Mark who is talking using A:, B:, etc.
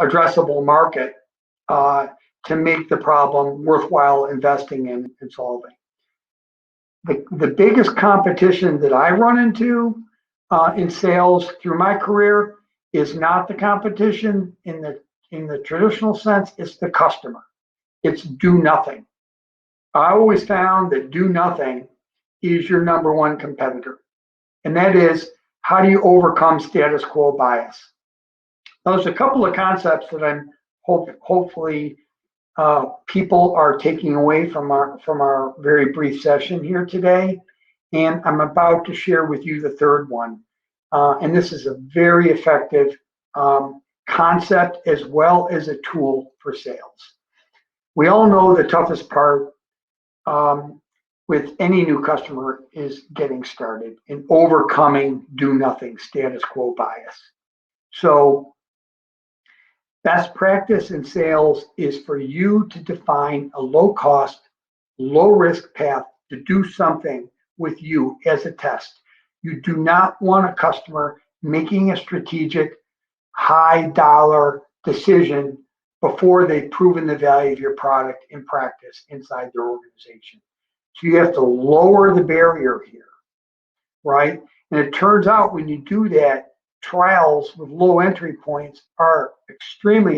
A: addressable market to make the problem worthwhile investing in and solving. The biggest competition that I run into in sales through my career is not the competition in the traditional sense, it's the customer. It's do nothing. I always found that do nothing is your number one competitor. And that is, how do you overcome status quo bias? Now, there's a couple of concepts that I'm hopefully people are taking away from our very brief session here today. And I'm about to share with you the third one. And this is a very effective concept as well as a tool for sales. We all know the toughest part with any new customer is getting started and overcoming do nothing status quo bias. So best practice in sales is for you to define a low cost, low risk path to do something with you as a test. You do not want a customer making a strategic high dollar decision before they've proven the value of your product in practice inside their organization. So you have to lower the barrier here, right? And it turns out when you do that, trials with low entry points are extremely effective.